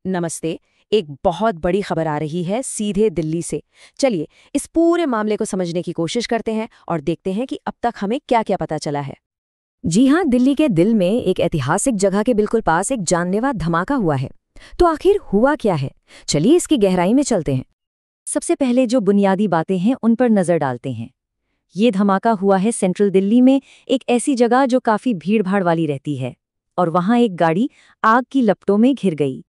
नमस्ते। एक बहुत बड़ी खबर आ रही है सीधे दिल्ली से। चलिए इस पूरे मामले को समझने की कोशिश करते हैं और देखते हैं कि अब तक हमें क्या-क्या पता चला है। जी हाँ, दिल्ली के दिल में एक ऐतिहासिक जगह के बिल्कुल पास एक जानलेवा धमाका हुआ है। तो आखिर हुआ क्या है? चलिए इसकी गहराई में चलते हैं। सबसे पहले जो बुनियादी बातें हैं उन पर नजर डालते हैं। ये धमाका हुआ है सेंट्रल दिल्ली में, एक ऐसी जगह जो काफी भीड़-भाड़ वाली रहती है। और वहां एक गाड़ी आग की लपटों में घिर गई।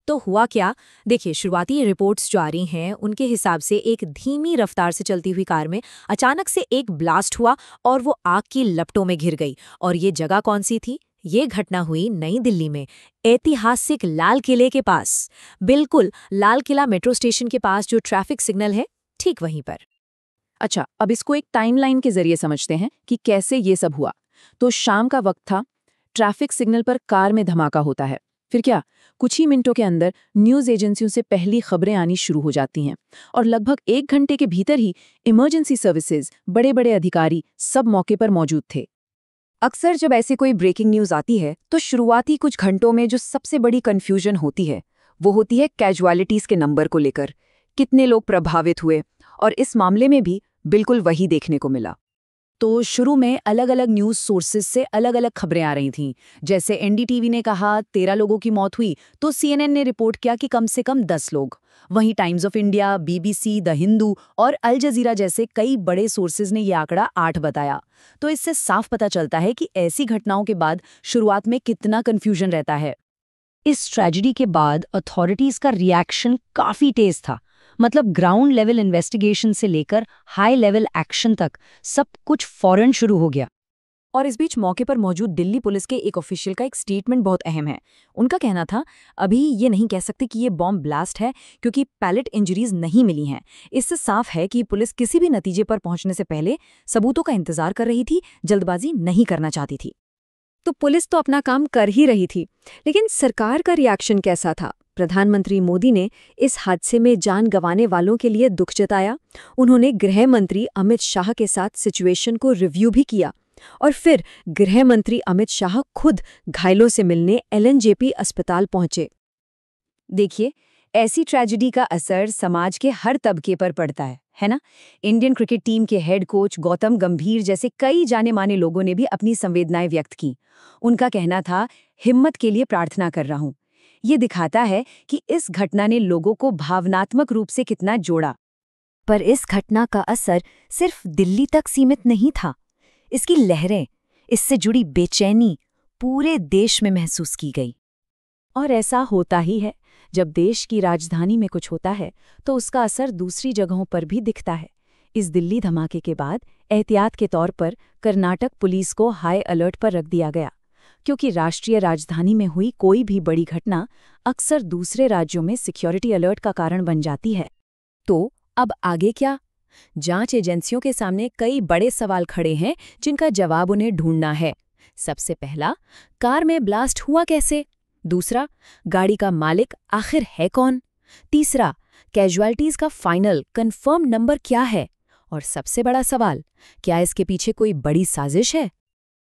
तो हुआ क्या? देखिए, शुरुआती रिपोर्ट्स जो आ रही हैं उनके हिसाब से एक धीमी रफ्तार से चलती हुई कार में अचानक से एक ब्लास्ट हुआ और वो आग की लपटों में घिर गई। और ये जगह कौन सी थी? ये घटना हुई नई दिल्ली में, ऐतिहासिक लाल किले के पास। बिल्कुल, लाल किला मेट्रो स्टेशन के पास जो ट्रैफिक सिग्नल है, ठीक वहीं पर। अच्छा, अब इसको एक टाइमलाइन के जरिए समझते हैं कि कैसे ये सब हुआ। तो शाम का वक्त था, ट्रैफिक सिग्नल पर कार में धमाका होता है। फिर क्या, कुछ ही मिनटों के अंदर न्यूज़ एजेंसियों से पहली खबरें आनी शुरू हो जाती हैं और लगभग 1 घंटे के भीतर ही इमरजेंसी सर्विसेज, बड़े-बड़े अधिकारी सब मौके पर मौजूद थे। अक्सर जब ऐसी कोई ब्रेकिंग न्यूज़ आती है तो शुरुआती कुछ घंटों में जो सबसे बड़ी कन्फ्यूजन होती है वो होती है कैजुअलिटीज़ के नंबर को लेकर। कितने लोग प्रभावित हुए, और इस मामले में भी बिल्कुल वही देखने को मिला। तो शुरू में अलग अलग न्यूज़ सोर्सेज से अलग अलग खबरें आ रही थीं। जैसे एनडीटीवी ने कहा 13 लोगों की मौत हुई, तो सीएनएन ने रिपोर्ट किया कि कम से कम 10 लोग। वहीं times of India, BBC, the Hindu और अल जजीरा जैसे कई बड़े सोर्सेज ने यह आंकड़ा 8 बताया। तो इससे साफ पता चलता है कि ऐसी घटनाओं के बाद शुरुआत में कितना कन्फ्यूजन रहता है। इस ट्रेजेडी के बाद अथॉरिटीज का रिएक्शन काफी तेज था। मतलब ग्राउंड लेवल इन्वेस्टिगेशन से लेकर हाई लेवल एक्शन तक सब कुछ फौरन शुरू हो गया। और इस बीच मौके पर मौजूद दिल्ली पुलिस के एक ऑफिशियल का एक स्टेटमेंट बहुत अहम है। उनका कहना था, अभी ये नहीं कह सकते कि ये बॉम्ब ब्लास्ट है क्योंकि पैलेट इंजरीज नहीं मिली हैं। इससे साफ है कि पुलिस किसी भी नतीजे पर पहुंचने से पहले सबूतों का इंतजार कर रही थी, जल्दबाजी नहीं करना चाहती थी। तो पुलिस तो अपना काम कर ही रही थी, लेकिन सरकार का रिएक्शन कैसा था? प्रधानमंत्री मोदी ने इस हादसे में जान गंवाने वालों के लिए दुख जताया। उन्होंने गृह मंत्री अमित शाह के साथ सिचुएशन को रिव्यू भी किया और फिर गृह मंत्री अमित शाह खुद घायलों से मिलने एलएनजेपी अस्पताल पहुंचे। देखिए, ऐसी ट्रेजेडी का असर समाज के हर तबके पर पड़ता है ना? इंडियन क्रिकेट टीम के हेड कोच गौतम गंभीर जैसे कई जाने माने लोगों ने भी अपनी संवेदनाएं व्यक्त की। उनका कहना था, हिम्मत के लिए प्रार्थना कर रहा हूं। ये दिखाता है कि इस घटना ने लोगों को भावनात्मक रूप से कितना जोड़ा। पर इस घटना का असर सिर्फ दिल्ली तक सीमित नहीं था। इसकी लहरें, इससे जुड़ी बेचैनी पूरे देश में महसूस की गई। और ऐसा होता ही है, जब देश की राजधानी में कुछ होता है तो उसका असर दूसरी जगहों पर भी दिखता है। इस दिल्ली धमाके के बाद एहतियात के तौर पर कर्नाटक पुलिस को हाई अलर्ट पर रख दिया गया, क्योंकि राष्ट्रीय राजधानी में हुई कोई भी बड़ी घटना अक्सर दूसरे राज्यों में सिक्योरिटी अलर्ट का कारण बन जाती है। तो अब आगे क्या? जांच एजेंसियों के सामने कई बड़े सवाल खड़े हैं जिनका जवाब उन्हें ढूंढना है। सबसे पहला, कार में ब्लास्ट हुआ कैसे? दूसरा, गाड़ी का मालिक आखिर है कौन? तीसरा, कैजुअलिटीज का फाइनल कंफर्म नंबर क्या है? और सबसे बड़ा सवाल, क्या इसके पीछे कोई बड़ी साजिश है?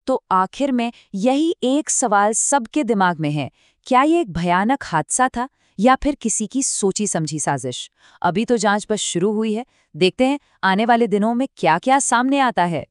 तो आखिर में यही एक सवाल सबके दिमाग में है, क्या ये एक भयानक हादसा था या फिर किसी की सोची समझी साजिश? अभी तो जांच बस शुरू हुई है, देखते हैं आने वाले दिनों में क्या-क्या सामने आता है।